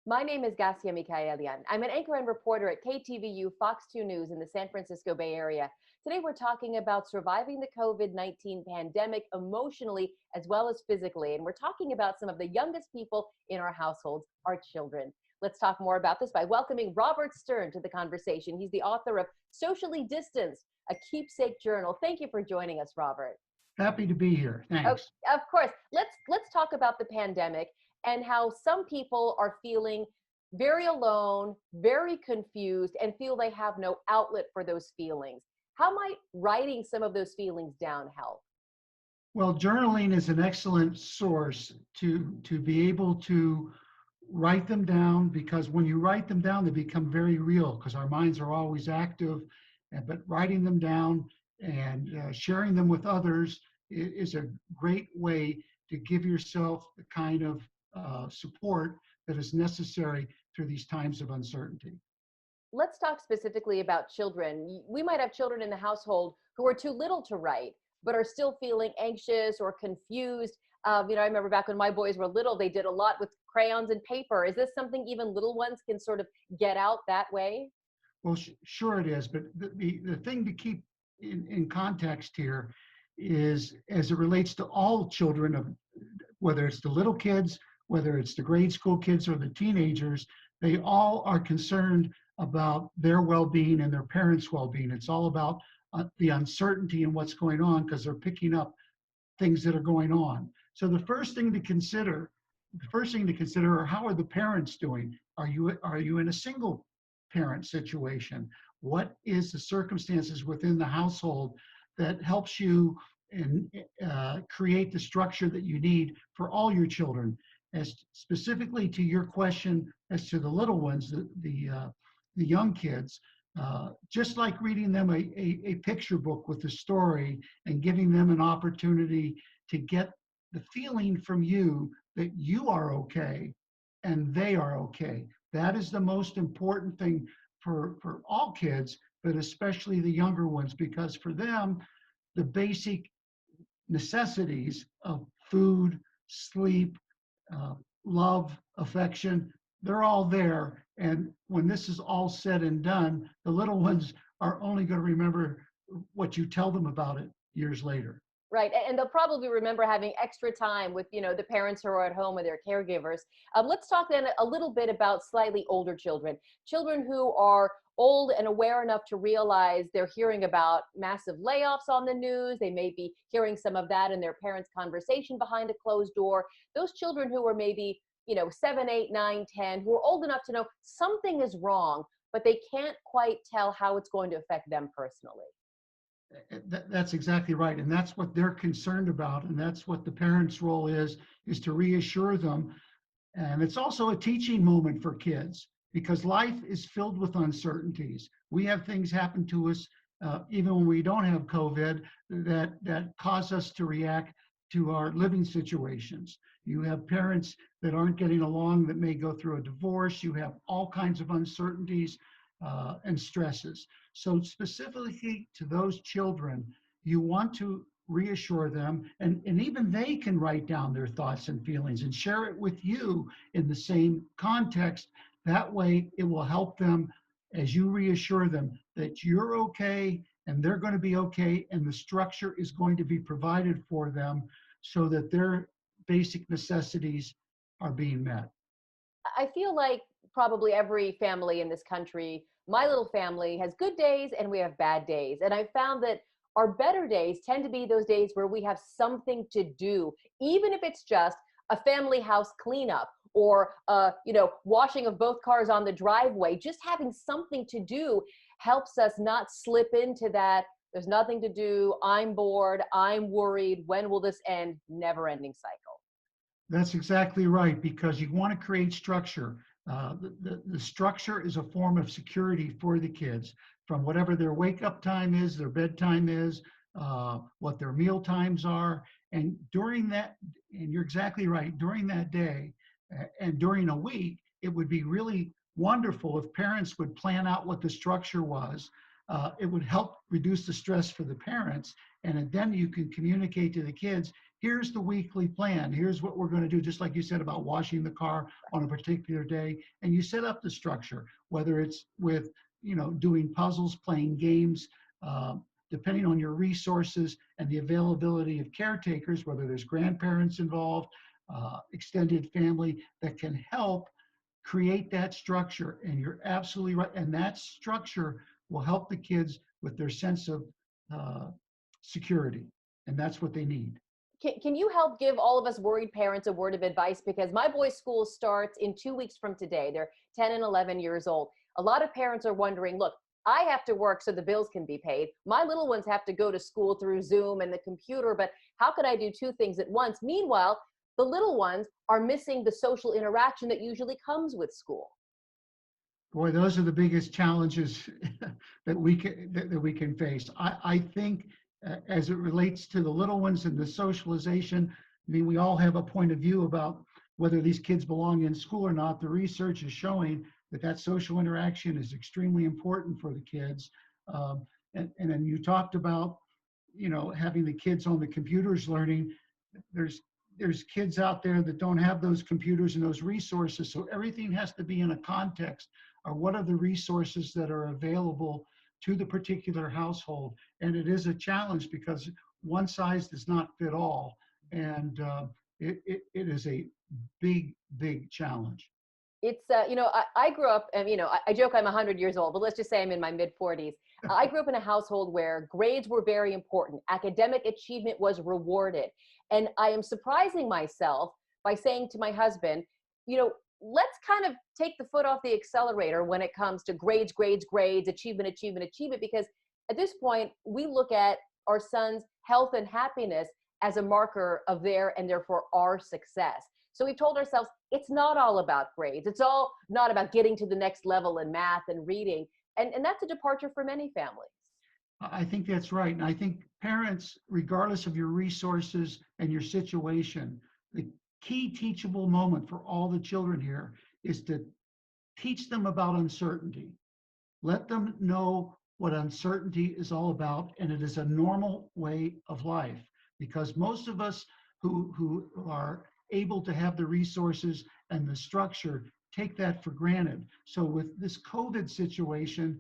My name is Gassia Mikaelian. I'm an anchor and reporter at KTVU Fox 2 News in the San Francisco Bay Area. Today, we're talking about surviving the COVID 19 pandemic emotionally as well as physically. And we're talking about some of the youngest people in our households, our children. Let's talk more about this by welcoming Robert Stern to the conversation. He's the author of Socially Distanced, a keepsake journal. Thank you for joining us, Robert. Happy to be here. Oh, Thanks. of course. Let's talk about the pandemic and how some people are feeling very alone, very confused, and feel they have no outlet for those feelings. How might writing some of those feelings down help? Well, journaling is an excellent source to be able to write them down, because when you write them down, they become very real because our minds are always active. But writing them down and sharing them with others is a great way to give yourself the kind of support that is necessary through these times of uncertainty. Let's talk specifically about children. We might have children in the household who are too little to write, but are still feeling anxious or confused. I remember back when my boys were little, they did a lot with crayons and paper. Is this something even little ones can sort of get out that way? Well, sure it is, but the thing to keep in context here is, as it relates to all children, of whether it's the little kids, whether it's the grade school kids or the teenagers, they all are concerned about their well-being and their parents' well-being. It's all about the uncertainty and what's going on because they're picking up things that are going on. So the first thing to consider are, how are the parents doing? Are you in a single parent situation? What is the circumstances within the household that helps you and create the structure that you need for all your children? As specifically to your question, as to the little ones, the young kids, just like reading them a picture book with a story and giving them an opportunity to get the feeling from you that you are okay and they are okay. That is the most important thing for all kids, but especially the younger ones, because for them, the basic necessities of food, sleep, uh, love, affection, they're all there. And when this is all said and done, the little ones are only going to remember what you tell them about it years later. Right. And they'll probably remember having extra time with, the parents who are at home with their caregivers. Let's talk then a little bit about slightly older children, children who are old and aware enough to realize they're hearing about massive layoffs on the news. They may be hearing some of that in their parents' conversation behind a closed door. Those children who are maybe, 7, 8, 9, 10, who are old enough to know something is wrong, but they can't quite tell how it's going to affect them personally. That's exactly right. And that's what they're concerned about. And that's what the parents' role is to reassure them. And it's also a teaching moment for kids because life is filled with uncertainties. We have things happen to us, even when we don't have COVID, that cause us to react to our living situations. You have parents that aren't getting along that may go through a divorce. You have all kinds of uncertainties and stresses. So specifically to those children, you want to reassure them, and even they can write down their thoughts and feelings and share it with you in the same context. That way it will help them as you reassure them that you're okay and they're going to be okay, and the structure is going to be provided for them so that their basic necessities are being met. I feel like probably every family in this country, my little family, has good days and we have bad days. And I found that our better days tend to be those days where we have something to do, even if it's just a family house cleanup or washing of both cars on the driveway. Just having something to do helps us not slip into that there's nothing to do, I'm bored, I'm worried, when will this end, never ending cycle. That's exactly right, because you want to create structure. The structure is a form of security for the kids, from whatever their wake up time is, their bedtime is, what their meal times are. And during that, and you're exactly right, during that day and during a week, it would be really wonderful if parents would plan out what the structure was, it would help reduce the stress for the parents. And then you can communicate to the kids, here's the weekly plan. Here's what we're going to do. Just like you said about washing the car on a particular day. And you set up the structure, whether it's with, doing puzzles, playing games, depending on your resources and the availability of caretakers, whether there's grandparents involved, extended family that can help create that structure. And you're absolutely right. And that structure will help the kids with their sense of uh, security. And that's what they need. Can you help give all of us worried parents a word of advice? Because my boys' school starts in 2 weeks from today. They're 10 and 11 years old. A lot of parents are wondering, look, I have to work so the bills can be paid. My little ones have to go to school through Zoom and the computer, but how could I do two things at once? Meanwhile, the little ones are missing the social interaction that usually comes with school. Boy, those are the biggest challenges that we can face. I think as it relates to the little ones and the socialization, I mean, we all have a point of view about whether these kids belong in school or not. The research is showing that social interaction is extremely important for the kids. And then you talked about, having the kids on the computers learning. There's kids out there that don't have those computers and those resources. So everything has to be in a context, or what are the resources that are available to the particular household. And it is a challenge because one size does not fit all. And it is a big challenge. It's I grew up, and I joke I'm 100 years old, but let's just say I'm in my mid 40s. I grew up in a household where grades were very important. Academic achievement was rewarded. And I am surprising myself by saying to my husband, let's kind of take the foot off the accelerator when it comes to grades, achievement, because at this point we look at our son's health and happiness as a marker of their and therefore our success. So we've told ourselves it's not all about grades. It's all not about getting to the next level in math and reading. And that's a departure for many families. I think that's right. And I think parents, regardless of your resources and your situation, the key teachable moment for all the children here is to teach them about uncertainty. Let them know what uncertainty is all about, and it is a normal way of life. Because most of us who are able to have the resources and the structure take that for granted. So with this COVID situation,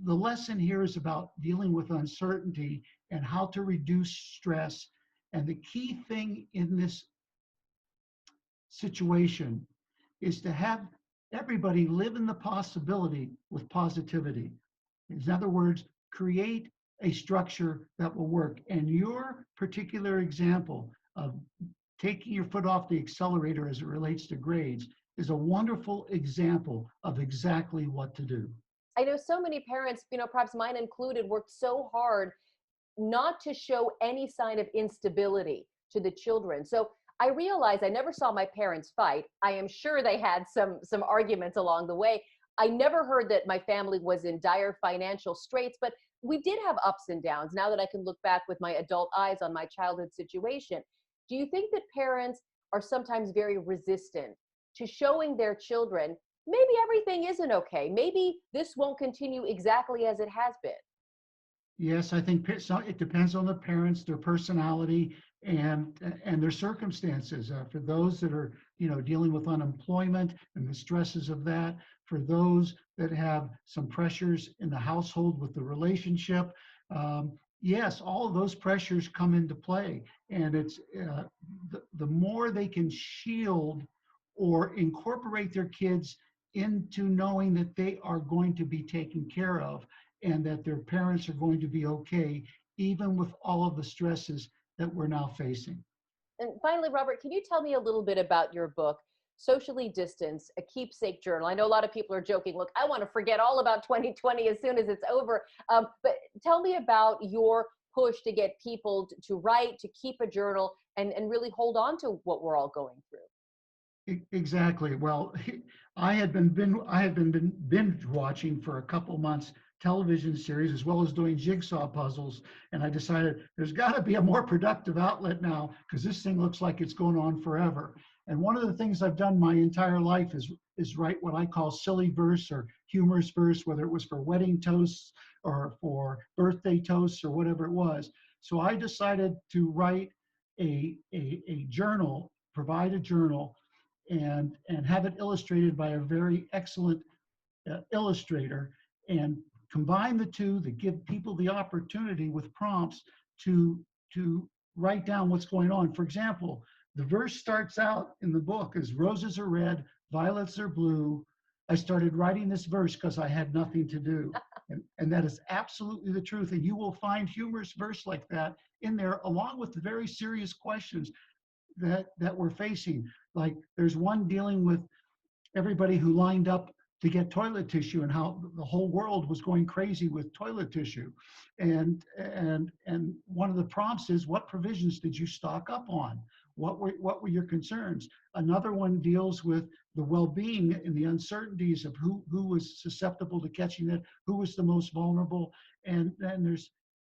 the lesson here is about dealing with uncertainty and how to reduce stress. And the key thing in this situation is to have everybody live in the possibility with positivity. In other words, create a structure that will work. And your particular example of taking your foot off the accelerator as it relates to grades is a wonderful example of exactly what to do. I know so many parents, perhaps mine included, worked so hard not to show any sign of instability to the children. So I realized I never saw my parents fight. I am sure they had some arguments along the way. I never heard that my family was in dire financial straits, but we did have ups and downs. Now that I can look back with my adult eyes on my childhood situation, do you think that parents are sometimes very resistant to showing their children maybe everything isn't okay? Maybe this won't continue exactly as it has been. Yes, I think it depends on the parents, their personality, and their circumstances. For those that are, dealing with unemployment and the stresses of that, for those that have some pressures in the household with the relationship, yes, all of those pressures come into play. And it's the more they can shield or incorporate their kids into knowing that they are going to be taken care of and that their parents are going to be okay, even with all of the stresses that we're now facing. And finally, Robert, can you tell me a little bit about your book, Socially Distanced, a Keepsake Journal? I know a lot of people are joking, look, I want to forget all about 2020 as soon as it's over. But tell me about your push to get people to write, to keep a journal, and really hold on to what we're all going through. Exactly. Well, I had been binge watching for a couple months television series as well as doing jigsaw puzzles. And I decided there's got to be a more productive outlet now because this thing looks like it's going on forever. And one of the things I've done my entire life is write what I call silly verse or humorous verse, whether it was for wedding toasts or for birthday toasts or whatever it was. So I decided to write a journal, provide a journal, and have it illustrated by a very excellent illustrator, and combine the two to give people the opportunity with prompts to write down what's going on. For example, the verse starts out in the book as roses are red, violets are blue. I started writing this verse because I had nothing to do. And that is absolutely the truth. And you will find humorous verse like that in there, along with the very serious questions that we're facing. Like there's one dealing with everybody who lined up to get toilet tissue and how the whole world was going crazy with toilet tissue. And one of the prompts is, what provisions did you stock up on? What were your concerns? Another one deals with the well-being and the uncertainties of who was susceptible to catching it, who was the most vulnerable. And then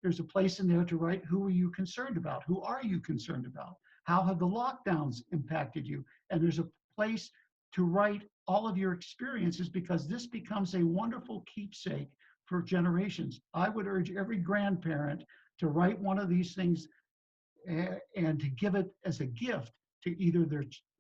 there's a place in there to write, who are you concerned about? Who are you concerned about? How have the lockdowns impacted you? And there's a place to write all of your experiences, because this becomes a wonderful keepsake for generations. I would urge every grandparent to write one of these things and to give it as a gift to either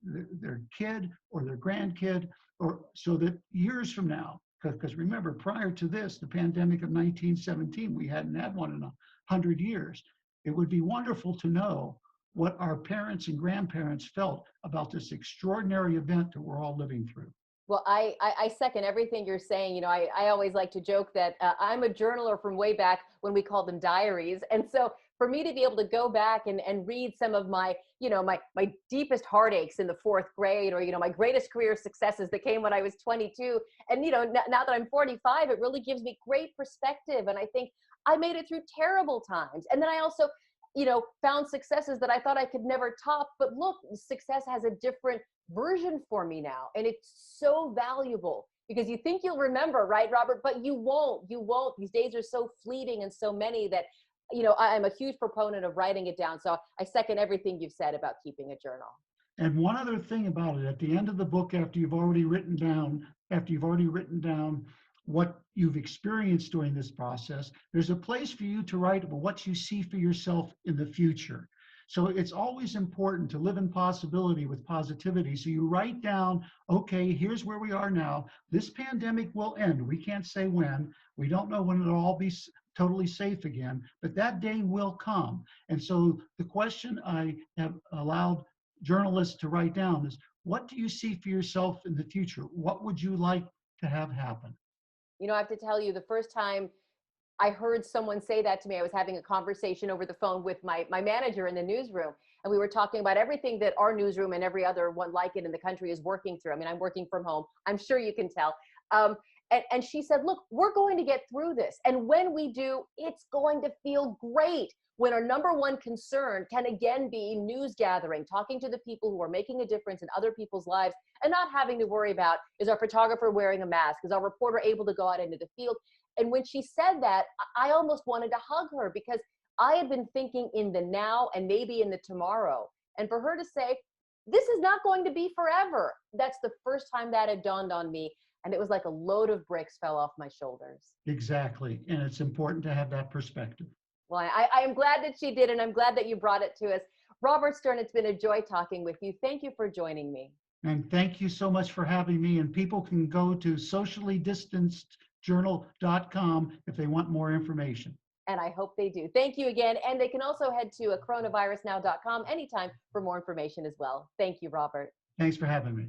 their kid or their grandkid, or so that years from now, because remember, prior to this, the pandemic of 1917, we hadn't had one in 100 years. It would be wonderful to know what our parents and grandparents felt about this extraordinary event that we're all living through. Well, I second everything you're saying. You know, I always like to joke that I'm a journaler from way back when we called them diaries. And so for me to be able to go back and read some of my, you know, my deepest heartaches in the fourth grade, or, you know, my greatest career successes that came when I was 22. And, you know, now that I'm 45, it really gives me great perspective. And I think I made it through terrible times. And then I also, you know, found successes that I thought I could never top. But look, success has a different version for me now. And it's so valuable because you think you'll remember, right, Robert? But you won't. You won't. These days are so fleeting and so many that, you know, I'm a huge proponent of writing it down. So I second everything you've said about keeping a journal. And one other thing about it, at the end of the book, after you've already written down what you've experienced during this process, there's a place for you to write about what you see for yourself in the future. So it's always important to live in possibility with positivity. So you write down, okay, here's where we are now. This pandemic will end. We can't say when. We don't know when it'll all be totally safe again, but that day will come. And so the question I have allowed journalists to write down is, what do you see for yourself in the future? What would you like to have happen? You know, I have to tell you, the first time I heard someone say that to me, I was having a conversation over the phone with my manager in the newsroom. And we were talking about everything that our newsroom and every other one like it in the country is working through. I mean, I'm working from home. I'm sure you can tell. And she said, look, we're going to get through this. And when we do, it's going to feel great. When our number one concern can again be news gathering, talking to the people who are making a difference in other people's lives, and not having to worry about, is our photographer wearing a mask? Is our reporter able to go out into the field? And when she said that, I almost wanted to hug her, because I had been thinking in the now and maybe in the tomorrow. And for her to say, this is not going to be forever, that's the first time that had dawned on me. And it was like a load of bricks fell off my shoulders. Exactly. And it's important to have that perspective. Well, I am glad that she did, and I'm glad that you brought it to us. Robert Stern, it's been a joy talking with you. Thank you for joining me. And thank you so much for having me. And people can go to sociallydistancedjournal.com if they want more information. And I hope they do. Thank you again. And they can also head to coronavirusnow.com anytime for more information as well. Thank you, Robert. Thanks for having me.